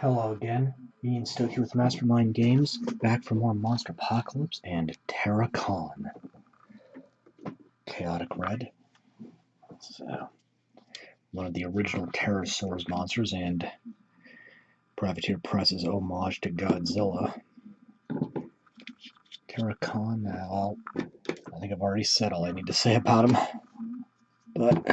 Hello again, Ian still here with Mastermind Games, back for more Monsterpocalypse and Terra Khan. Chaotic Red. It's one of the original Terrasaurs monsters and Privateer Press's homage to Godzilla. Terra Khan, well, I think I've already said all I need to say about him, but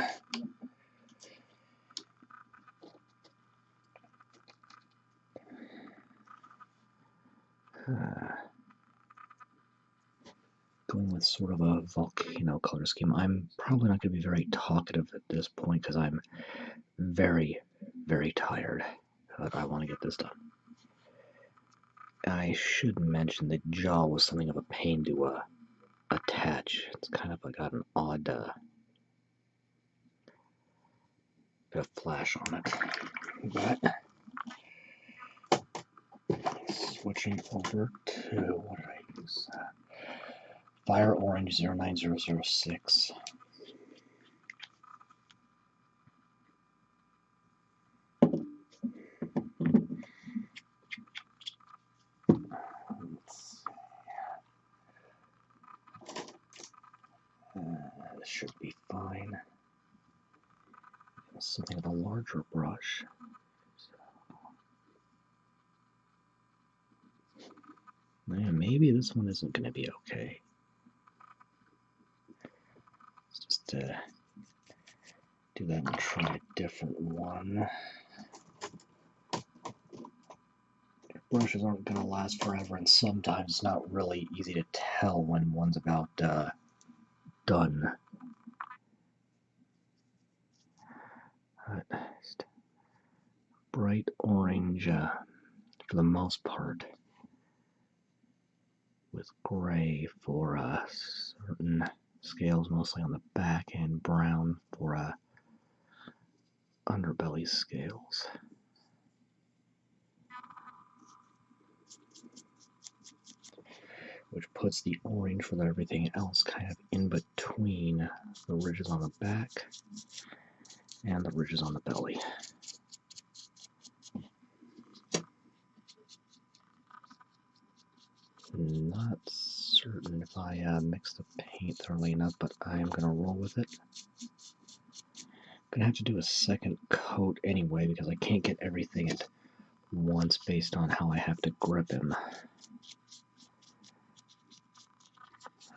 going with sort of a volcano color scheme. I'm probably not going to be very talkative at this point because I'm very, very tired. But I want to get this done. I should mention the jaw was something of a pain to attach. It's kind of got an odd bit of flash on it. But switching over to, what did I use? Fire Orange 09006. This should be fine. Something of a larger brush. Yeah, maybe this one isn't going to be okay. Let's just do that and try a different one. Brushes aren't going to last forever, and sometimes it's not really easy to tell when one's about done. Just bright orange for the most part, with gray for certain scales, mostly on the back, and brown for underbelly scales. Which puts the orange for everything else kind of in between the ridges on the back and the ridges on the belly. Not certain if I mix the paint thoroughly enough, but I am going to roll with it. I'm going to have to do a second coat anyway because I can't get everything at once based on how I have to grip him.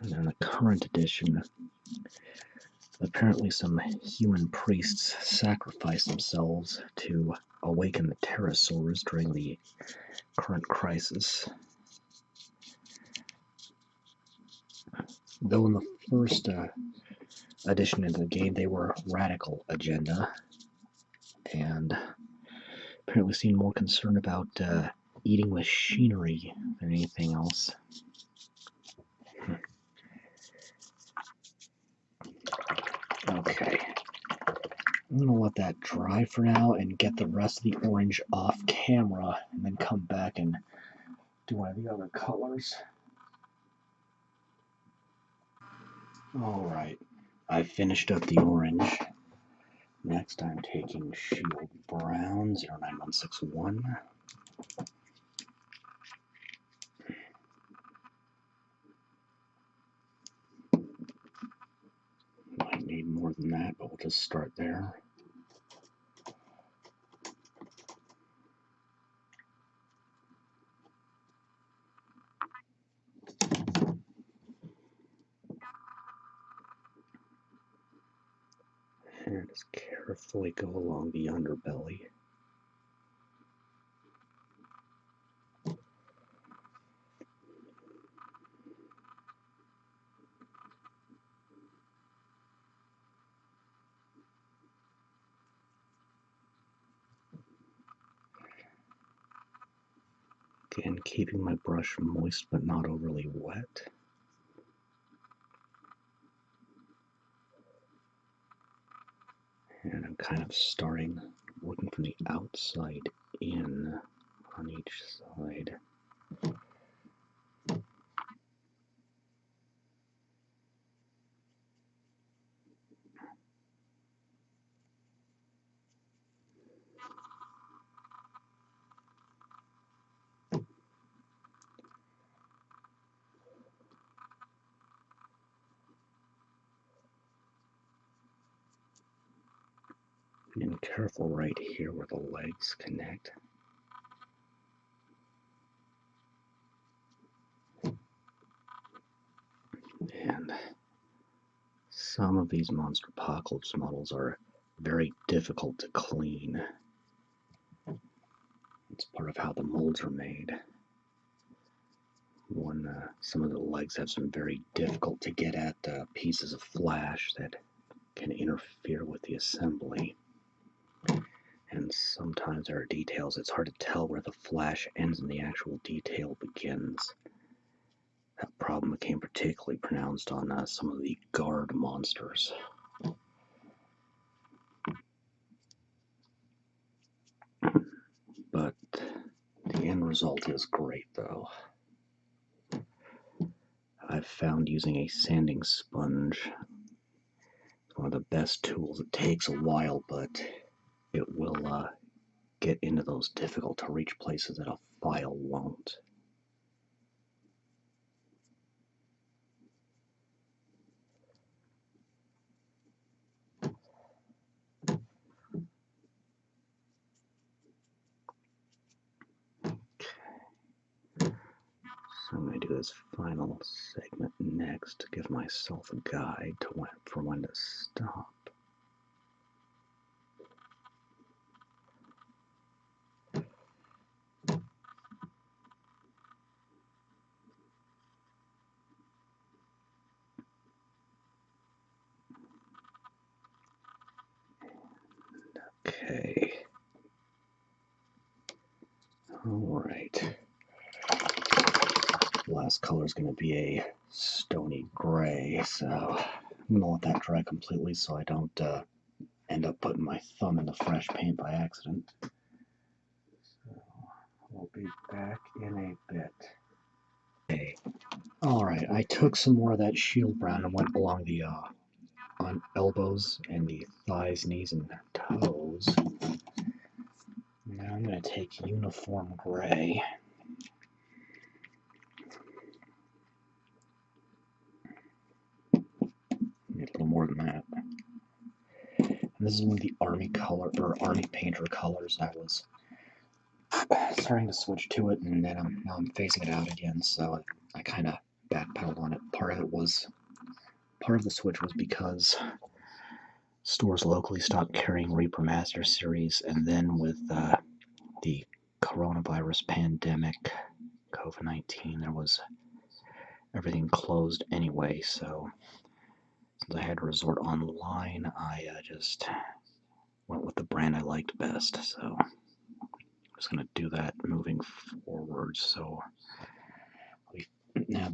And in the current edition, apparently some human priests sacrifice themselves to awaken the Terrasaurs during the current crisis. Though in the first edition of the game they were radical agenda, and apparently seemed more concerned about eating machinery than anything else. Okay, I'm going to let that dry for now and get the rest of the orange off camera, and then come back and do one of the other colors. Alright, I've finished up the orange. Next I'm taking Shield Brown 09161. Might need more than that, but we'll just start there. And just carefully go along the underbelly. Again, keeping my brush moist but not overly wet. And I'm kind of starting working from the outside in on each side. Being careful right here where the legs connect. And some of these Monsterpocalypse models are very difficult to clean. It's part of how the molds are made. Some of the legs have some very difficult to get at pieces of flash that can interfere with the assembly. And sometimes there are details, it's hard to tell where the flash ends and the actual detail begins. That problem became particularly pronounced on some of the guard monsters. But the end result is great, though. I've found using a sanding sponge one of the best tools. It takes a while, but it will get into those difficult to reach places that a file won't. So I'm going to do this final segment next to give myself a guide to when to stop. Okay. Alright. Last color is going to be a stony gray, so I'm going to let that dry completely so I don't end up putting my thumb in the fresh paint by accident. So we'll be back in a bit. Okay. Alright, I took some more of that shield brown and went along the on elbows and the thighs, knees, and toes. Now I'm going to take uniform gray. Need a little more than that. And this is one of the army painter colors. I was starting to switch to it, and then now I'm phasing it out again. So I kind of backpedaled on it. Part of the switch was because stores locally stopped carrying Reaper Master Series, and then with the coronavirus pandemic, COVID-19, there was everything closed anyway. So since I had to resort online, I just went with the brand I liked best. So I'm just going to do that moving forward. So now,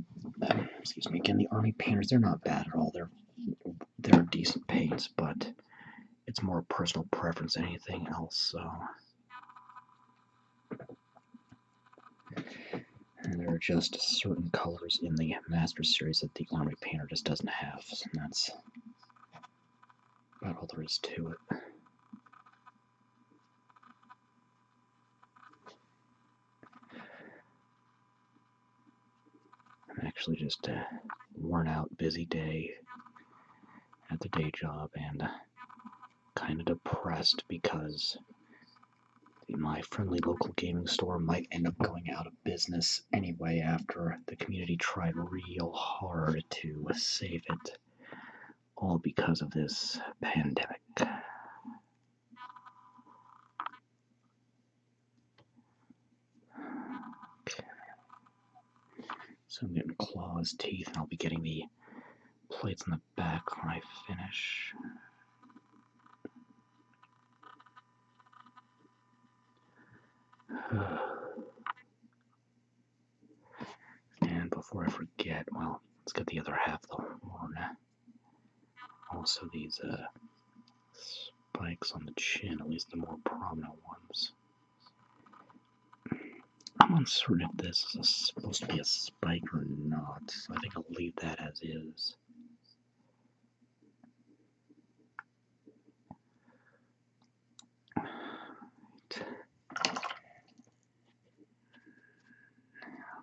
excuse me again, the army painters, they're not bad at all. They're decent paints, but it's more personal preference than anything else. So, and there are just certain colors in the Master Series that the army painter just doesn't have, and that's about all there is to it. I'm actually just a worn out, busy day at the day job and kind of depressed because my friendly local gaming store might end up going out of business anyway after the community tried real hard to save it, all because of this pandemic. Okay. So I'm getting claws, teeth, and I'll be getting the plates in the back when I finish. And before I forget, well, let's get the other half of the horn. Also these spikes on the chin, at least the more prominent ones. I'm uncertain if this is supposed to be a spike or not, so I think I'll leave that as is.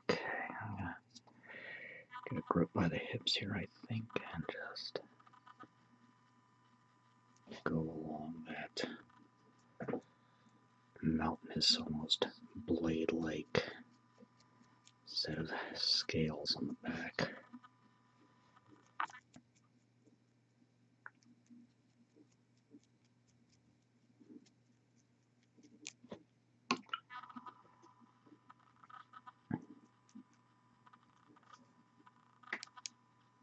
Okay, I'm gonna get a grip by the hips here, I think, and just go along that His almost blade-like set of scales on the back.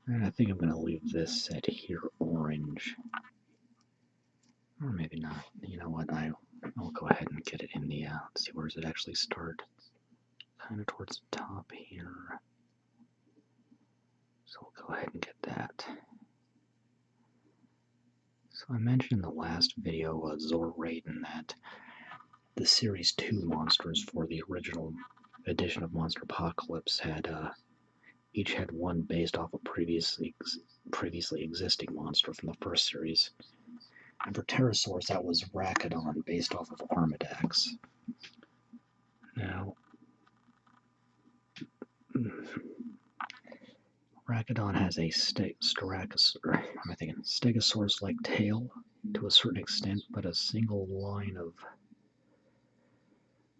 And I think I'm going to leave this set here orange. Or maybe not. You know what? I'll go ahead and get it in the, let's see, where does it actually start? Kind of towards the top here. So we'll go ahead and get that. So I mentioned in the last video, Raiden, that the Series 2 monsters for the original edition of Monsterpocalypse had, each had one based off a previously existing monster from the first series. And for Terrasaurs, that was Rakadon, based off of Armadax. Now, Rakadon has a Stegosaurus-like tail to a certain extent, but a single line of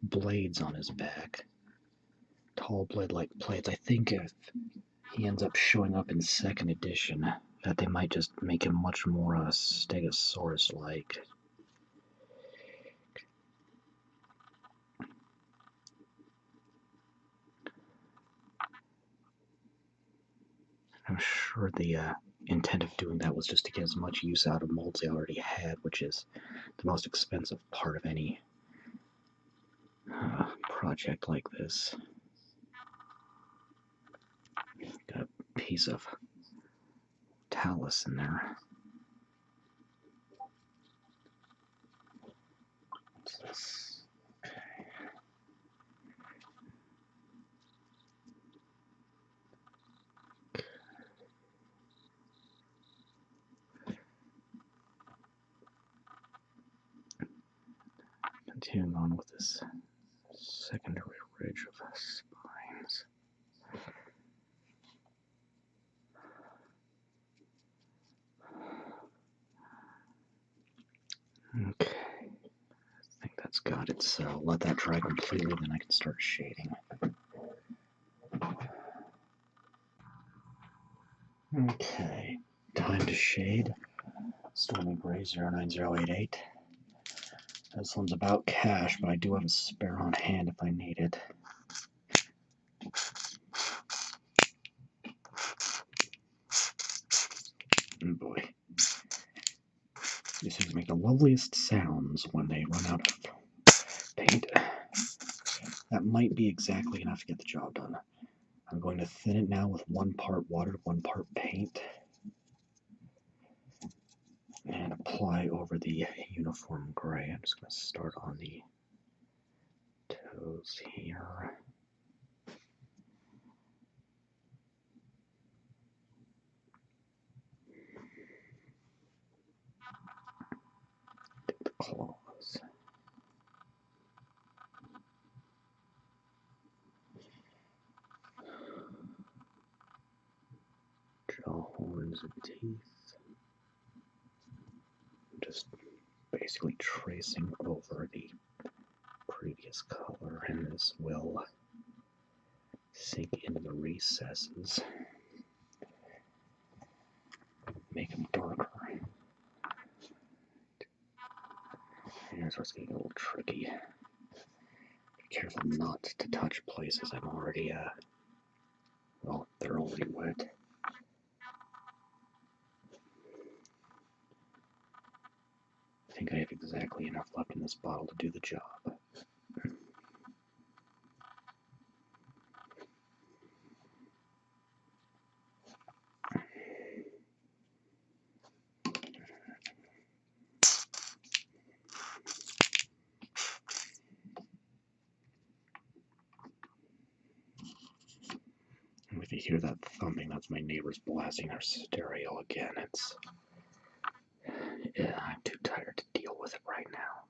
blades on his back. Tall blade-like plates. I think if he ends up showing up in 2nd edition, that they might just make him much more Stegosaurus-like. I'm sure the intent of doing that was just to get as much use out of molds they already had, which is the most expensive part of any project like this. Got a piece of talus in there. What's this? Okay. Continuing on with this secondary ridge of spines. Okay, I think that's got it, so I'll let that dry completely, then I can start shading. Okay, time to shade. Stormy Gray 09088. This one's about cash, but I do have a spare on hand if I need it. Oh boy. These things make the loveliest sounds when they run out of paint. That might be exactly enough to get the job done. I'm going to thin it now with 1 part water, 1 part paint, and apply over the uniform gray. I'm just going to start on the toes here. Get the claws. Jaw, horns, and teeth. Just basically tracing over the previous color, and this will sink into the recesses, make them darker. Here's where it's getting a little tricky. Be careful not to touch places I'm already, well, they're already wet. I think I have exactly enough left in this bottle to do the job. And if you hear that thumping, that's my neighbors blasting their stereo again. Yeah, I'm too tired to deal with it right now.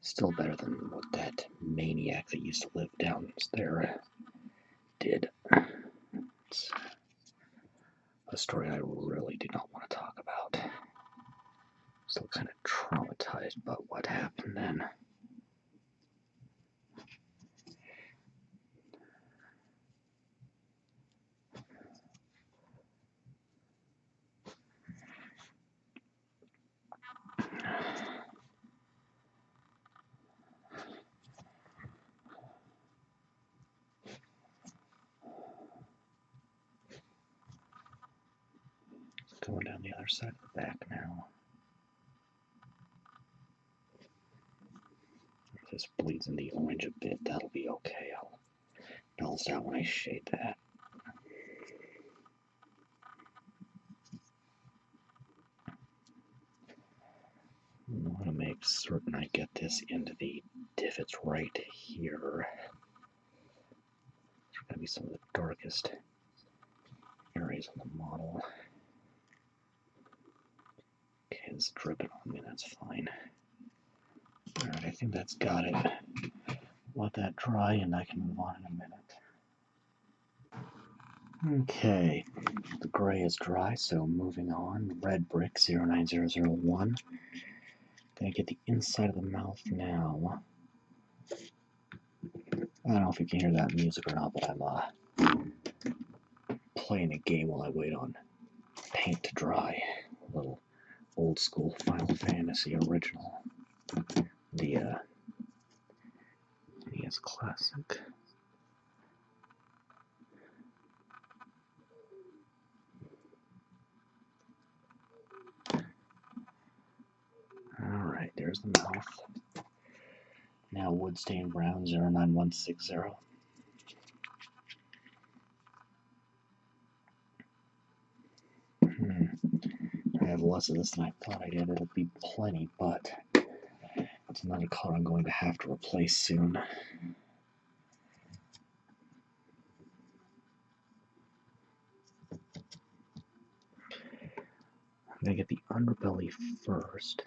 Still better than what that maniac that used to live down there did. It's a story I really do not want to talk about. Still kind of traumatized about what happened then. Going down the other side of the back now. If this bleeds in the orange a bit, that'll be okay. I'll balance out when I shade that. I want to make certain I get this into the divots right here. It's going to be some of the darkest areas on the model. Okay, it's dripping on me, that's fine. Alright, I think that's got it. Let that dry and I can move on in a minute. Okay, the gray is dry, so moving on. Red brick 09001. Gonna get the inside of the mouth now. I don't know if you can hear that music or not, but I'm playing a game while I wait on paint to dry. A little old school Final Fantasy original. The NES classic. Alright, there's the mouth. Now Woodstain Brown 09160. I have less of this than I thought I did. It'll be plenty, but it's another color I'm going to have to replace soon. I'm going to get the underbelly first.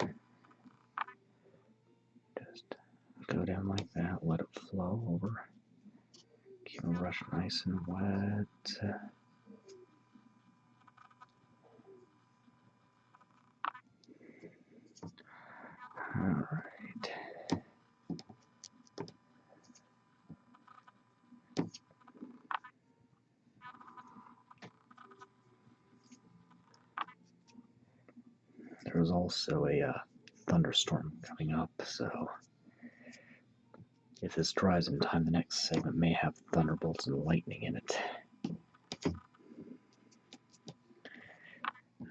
Just go down like that, let it flow over. Keep the brush nice and wet. Alright. There's also a thunderstorm coming up, so if this dries in time, the next segment may have thunderbolts and lightning in it.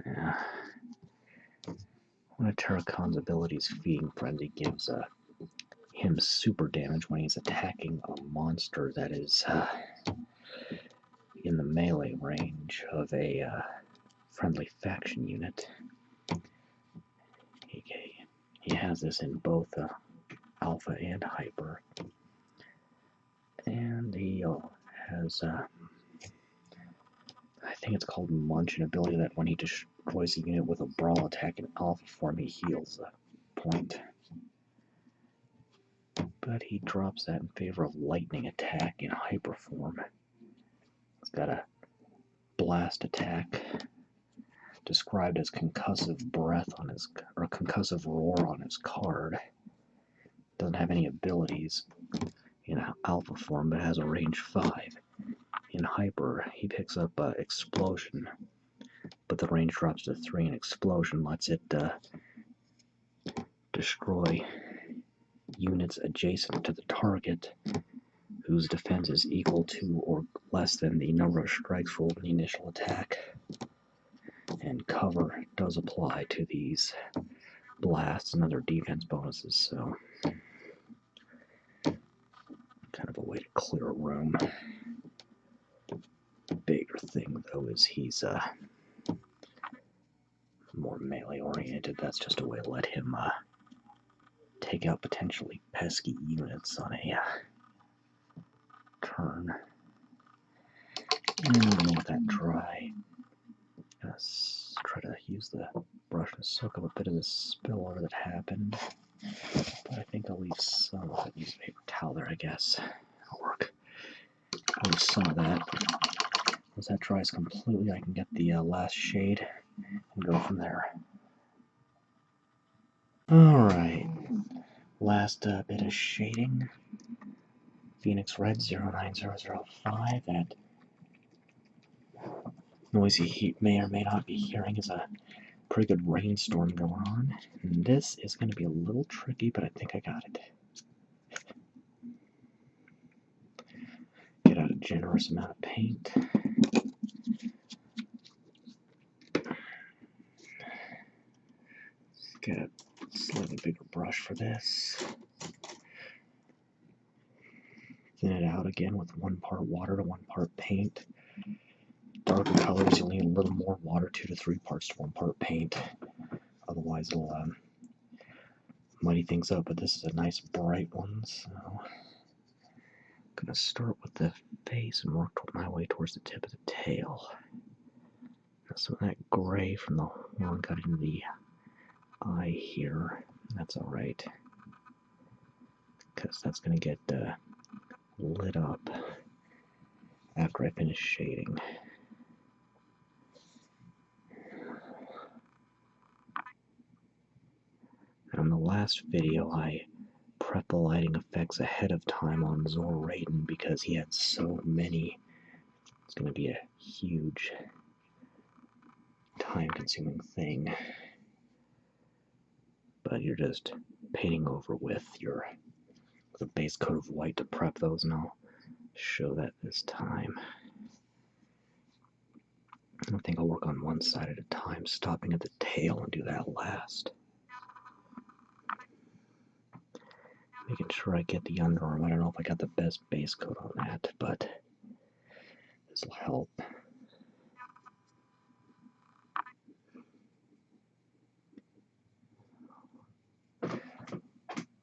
Yeah. One of Terra Khan's abilities, Feeding Frenzy, gives him super damage when he's attacking a monster that is in the melee range of a friendly faction unit. He has this in both Alpha and Hyper. And he has, I think it's called Munch, an ability that when he destroys a unit with a brawl attack in Alpha form, he heals a point. But he drops that in favor of Lightning attack in Hyper form. He's got a blast attack described as concussive breath on his, or concussive roar on his card. Doesn't have any abilities in Alpha form, but has a range 5. In Hyper, he picks up Explosion, but the range drops to 3, and Explosion lets it destroy units adjacent to the target whose defense is equal to or less than the number of strikes rolled in the initial attack. And cover does apply to these blasts and other defense bonuses, so kind of a way to clear a room. The bigger thing, though, is he's more melee oriented. That's just a way to let him take out potentially pesky units on a turn. And I'm gonna let that dry. Let's try to use the brush to soak up a bit of the spillover that happened. But I think I'll leave some of it. Use a paper towel there, I guess. That'll work. I'll leave some of that. Once that dries completely, I can get the last shade and go from there. Alright, last bit of shading. Phoenix Red 09005. That noise you may or may not be hearing is a pretty good rainstorm going on. And this is going to be a little tricky, but I think I got it. Get out a generous amount of paint. Get a slightly bigger brush for this. Thin it out again with 1 part water to 1 part paint. Darker colors, you'll need a little more water, 2 to 3 parts to 1 part paint. Otherwise, it'll muddy things up. But this is a nice bright one, so I'm gonna start with the face and work my way towards the tip of the tail. Now, some of that gray from the horn got into the eye here. That's all right, because that's gonna get lit up after I finish shading. In the last video, I prepped the lighting effects ahead of time on Zoraiden because he had so many. It's going to be a huge, time-consuming thing. But you're just painting over with a base coat of white to prep those, and I'll show that this time. I think I'll work on one side at a time, stopping at the tail and do that last. Making sure I get the underarm. I don't know if I got the best base coat on that, but this will help.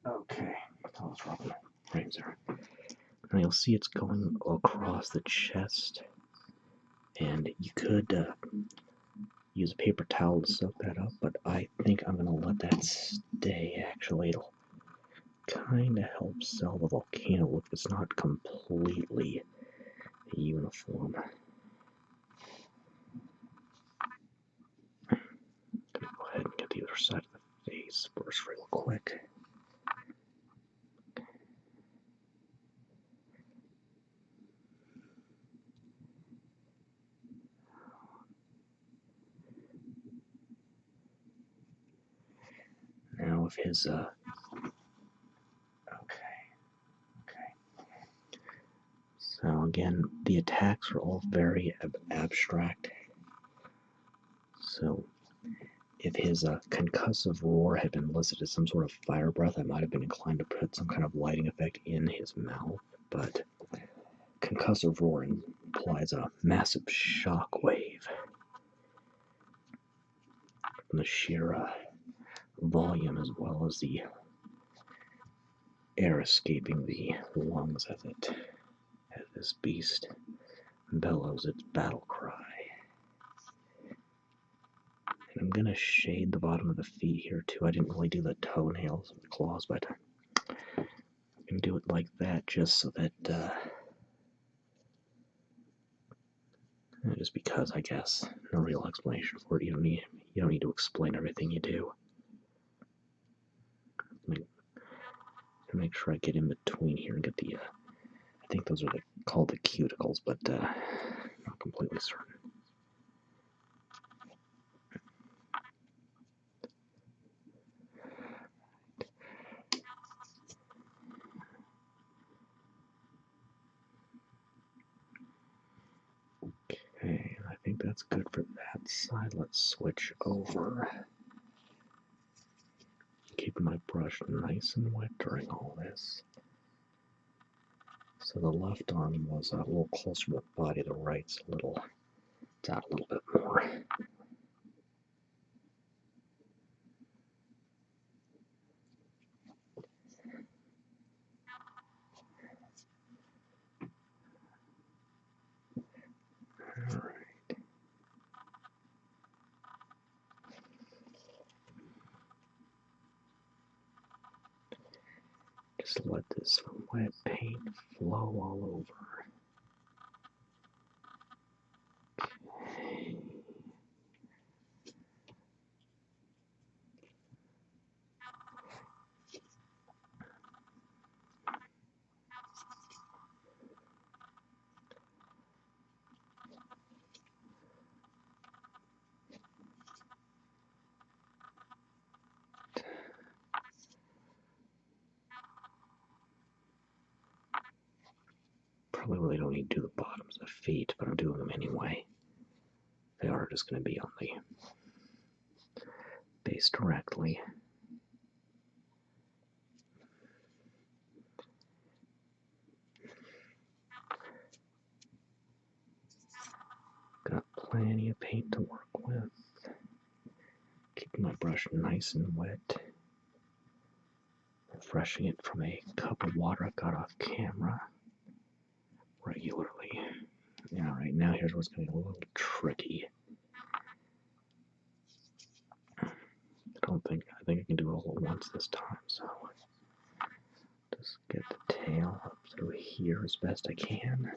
Okay, I was rubbing my frames there. Now you'll see it's going across the chest, and you could use a paper towel to soak that up, but I think I'm going to let that stay. Actually, it'll kind of help sell the volcano look. It's not completely uniform. I'm going to go ahead and get the other side of the face first real quick. Now if his, okay. So again, the attacks are all very abstract. So if his concussive roar had been listed as some sort of fire breath, I might have been inclined to put some kind of lighting effect in his mouth, but concussive roar implies a massive shock wave from the sheer volume as well as the air escaping the lungs as this beast bellows its battle cry. And I'm gonna shade the bottom of the feet here too. I didn't really do the toenails and the claws, but I'm gonna do it like that just so that just because, I guess, no real explanation for it. You don't need to explain everything you do. Make sure I get in between here and get the I think those are called the cuticles, but not completely certain. Okay, I think that's good for that side. Let's switch over. Keeping my brush nice and wet during all this. So the left arm was a little closer to the body, the right's it's out a little bit more. Alright. Just let this wet paint flow all over. Okay. need to do the bottoms of the feet, but I'm doing them anyway. They are just going to be on the base directly. Got plenty of paint to work with. Keeping my brush nice and wet. Refreshing it from a cup of water I got off camera regularly. Yeah, right now here's what's going to be a little tricky. I think I can do it all at once this time, so just get the tail up through here as best I can.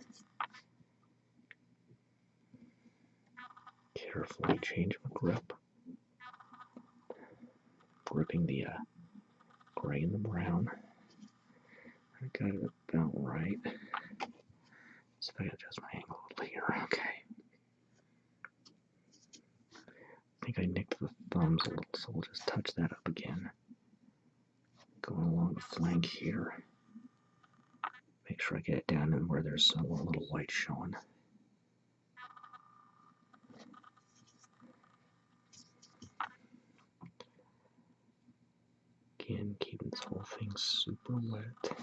Carefully change my grip. Gripping the gray and the brown. I got it about right. So if I adjust my angle a little here, okay. I think I nicked the thumbs a little, so we'll just touch that up again. Going along the flank here. Make sure I get it down in where there's a little white showing. Again, keeping this whole thing super wet.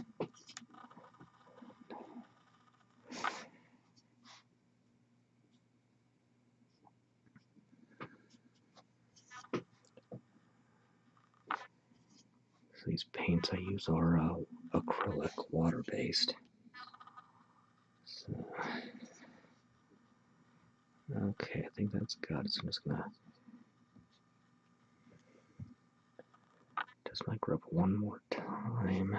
So these paints I use are acrylic, water-based. So, okay, I think that's good. So I'm just gonna test my grip one more time.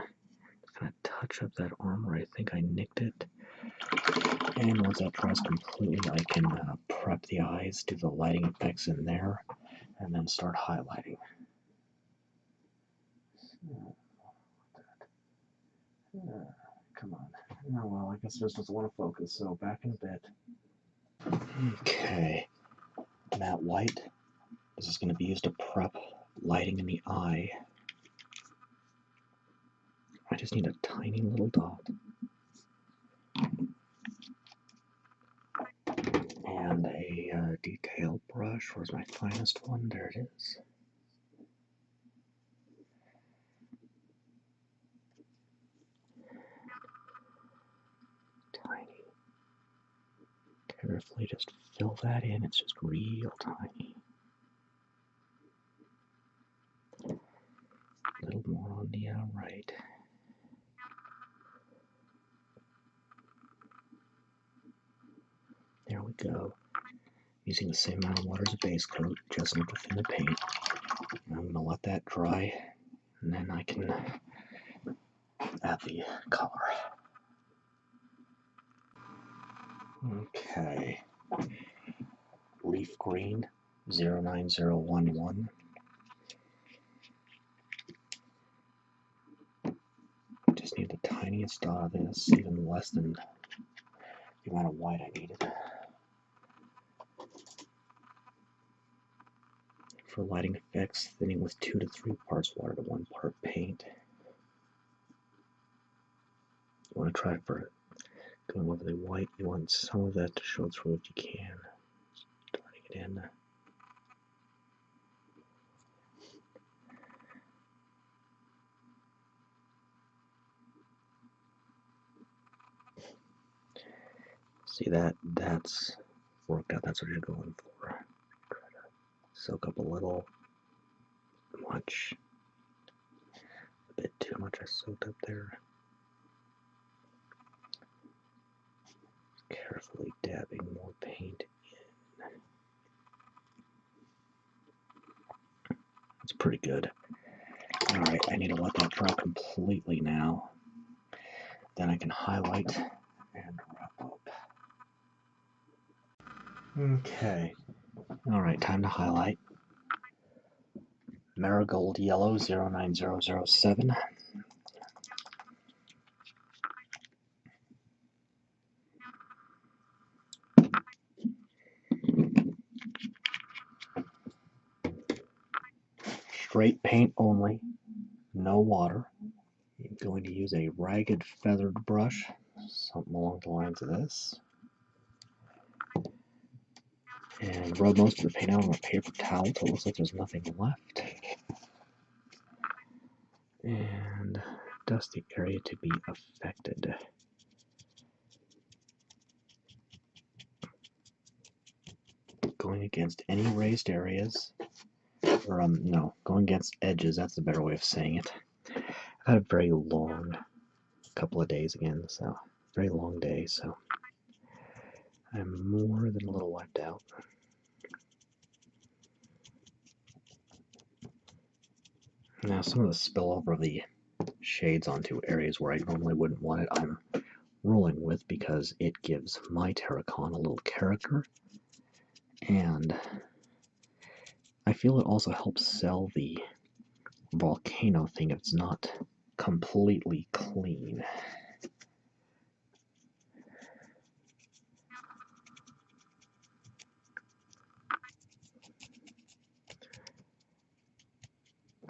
Just gonna touch up that arm where I think I nicked it. And once that dries completely, I can prep the eyes, do the lighting effects in there, and then start highlighting. Come on. Oh well, I guess this doesn't want to focus, so back in a bit. Okay. Matte white. This is going to be used to prep lighting in the eye. I just need a tiny little dot. And a detail brush. Where's my finest one? There it is. Tiny. Carefully just fill that in. It's just real tiny. A little more on the right. There we go. Using the same amount of water as a base coat, just enough to thin the paint. And I'm going to let that dry, and then I can add the color. Okay. Leaf green, 09011. Just need the tiniest dot of this, even less than the amount of white I needed. For lighting effects, thinning with 2 to 3 parts water to 1 part paint. You want to try it for going over the white. You want some of that to show through if you can. Starting it in. See that? That's worked out. That's what you're going for. Try to soak up a little. Much. A bit too much I soaked up there. Carefully dabbing more paint in. That's pretty good. Alright, I need to let that dry completely now. Then I can highlight and wrap up. Okay. Alright, time to highlight. Marigold yellow 09007. Straight paint only, no water. I'm going to use a ragged feathered brush, something along the lines of this. And rub most of the paint out on a paper towel until it looks like there's nothing left. And dust the area to be affected. Going against any raised areas, or no, going against edges, that's the better way of saying it. I've had a very long couple of days again, so very long day, so I'm more than a little wiped out. Now some of the spillover of the shades onto areas where I normally wouldn't want it, I'm rolling with because it gives my Terra Khan a little character, and I feel it also helps sell the volcano thing if it's not completely clean.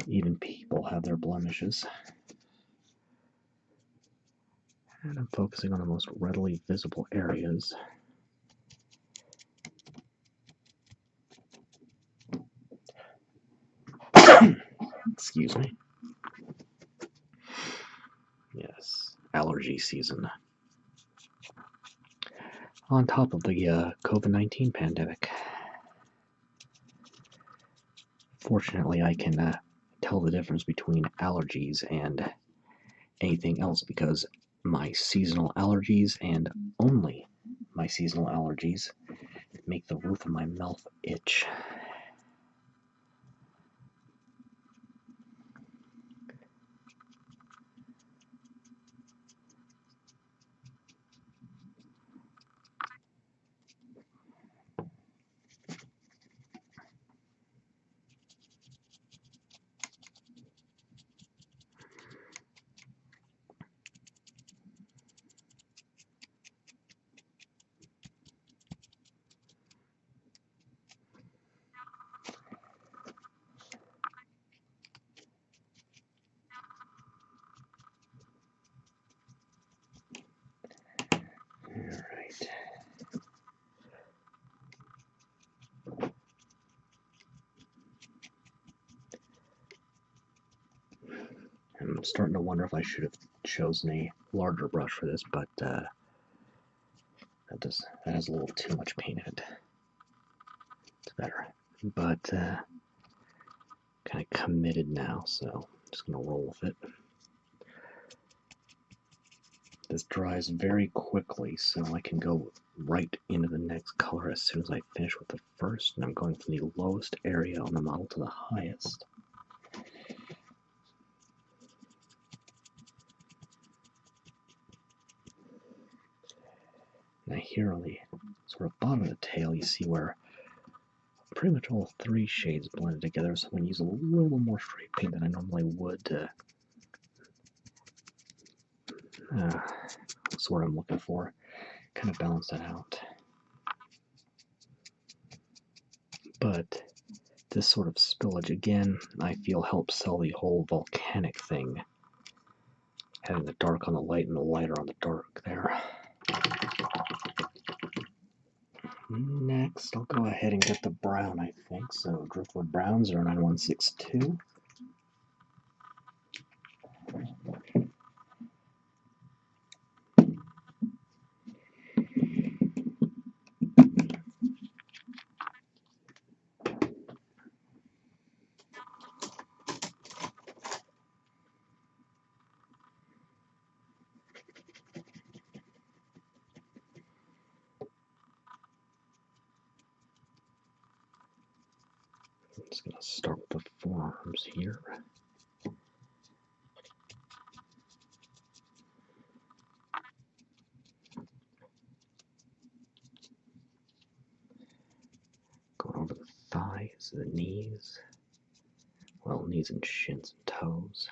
Even people have their blemishes. And I'm focusing on the most readily visible areas. Excuse me. Yes, allergy season. On top of the COVID-19 pandemic. Fortunately, I can tell the difference between allergies and anything else because my seasonal allergies, and only my seasonal allergies, make the roof of my mouth itch. I'm starting to wonder if I should have chosen a larger brush for this, but that has a little too much paint in it. It's better, but kind of committed now, so I'm just gonna roll with it. This dries very quickly, so I can go right into the next color as soon as I finish with the first, and I'm going from the lowest area on the model to the highest. Now here on the sort of bottom of the tail, you see where pretty much all three shades blended together, so I'm going to use a little more straight paint than I normally would to that's what I'm looking for, kind of balance that out. But this sort of spillage, again, I feel helps sell the whole volcanic thing, having the dark on the light and the lighter on the dark there. Next, I'll go ahead and get the brown, I think. So Driftwood Brown 09162. I'm just going to start with the forearms here. Going over the thighs, the knees. Well, knees and shins and toes.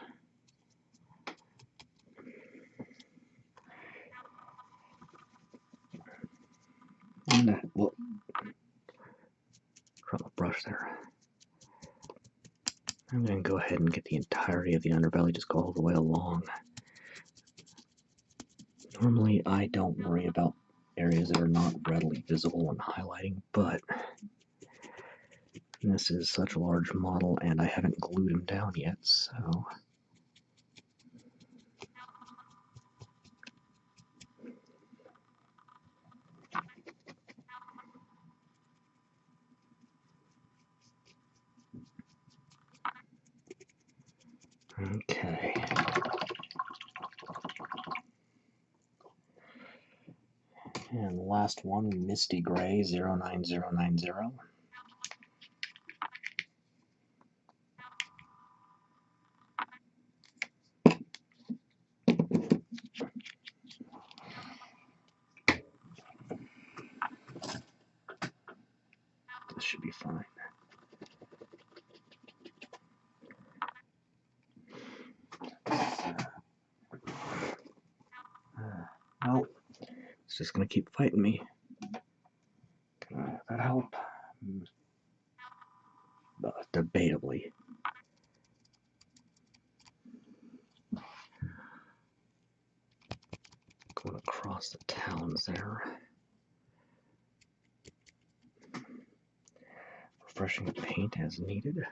And well, drop a brush there. I'm going to go ahead and get the entirety of the underbelly, just go all the way along. Normally I don't worry about areas that are not readily visible when highlighting, but this is such a large model and I haven't glued him down yet, so... Okay. And the last one, Misty Gray 09090. This should be fine. Well, it's just gonna keep fighting me. Can that help? Debatably. Going across the towns there. Refreshing the paint as needed.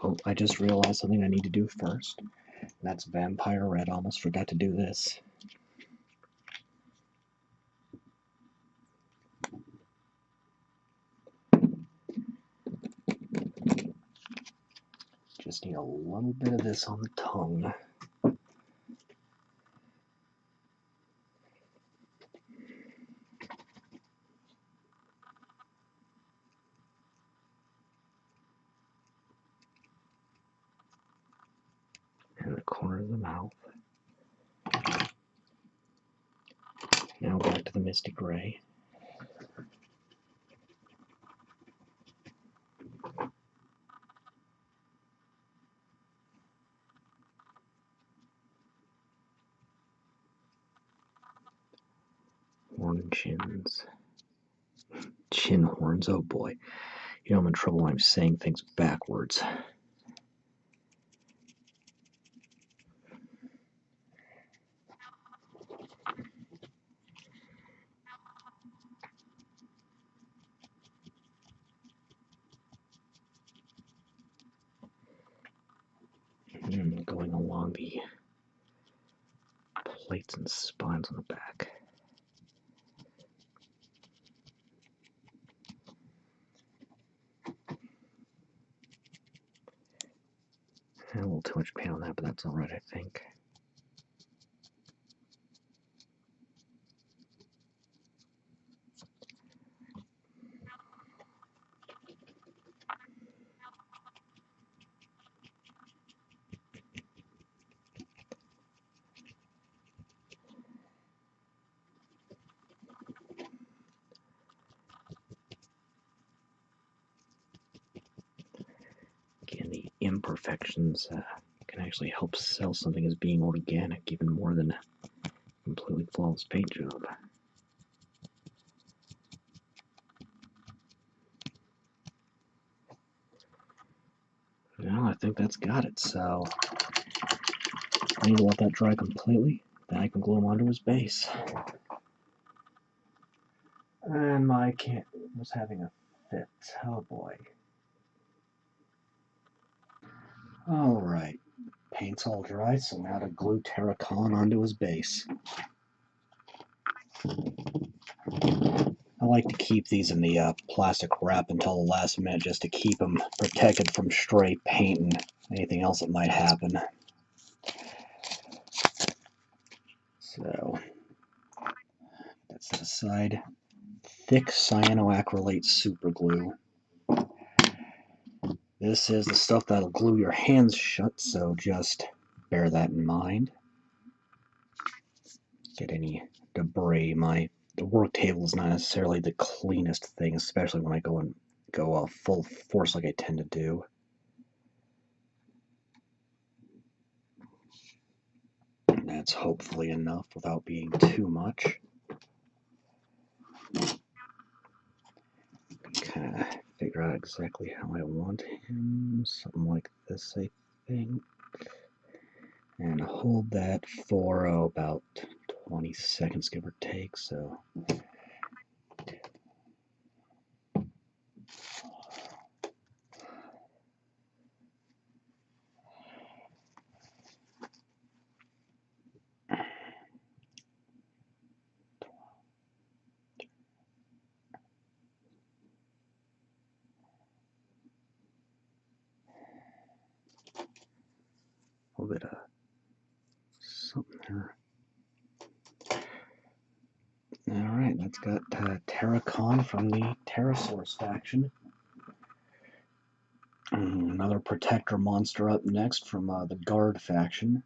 Oh, I just realized something I need to do first. That's Vampire Red. Almost forgot to do this. Just need a little bit of this on the tongue. And the corner of the mouth. Now back to the Misty Gray. Horn chins. Chin horns, oh boy. You know I'm in trouble when I'm saying things backwards. Going along the plates and spines on the back. A little too much paint on that, but that's alright, I think. Again, the imperfections can actually help sell something as being organic even more than a completely flawless paint job. Well, I think that's got it, so I need to let that dry completely, then I can glue him onto his base. And my cat was having a fit. Oh boy. Alright, paint's all dry, so now to glue Terra Khan onto his base. I like to keep these in the plastic wrap until the last minute just to keep them protected from stray paint and anything else that might happen. So, that's set aside. Thick cyanoacrylate superglue. This is the stuff that'll glue your hands shut, so just bear that in mind. Get any debris. The work table is not necessarily the cleanest thing, especially when I go full force like I tend to do. And that's hopefully enough without being too much. Kind of figure out exactly how I want him. Something like this, I think. And hold that for about 20 seconds, give or take. So. A little bit of something there. Alright, that's got Terra Khan from the Terrasaurs faction. Another Protector monster up next from the Guard faction.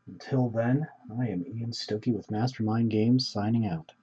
Until then, I am Ian Stokey with Mastermind Games signing out.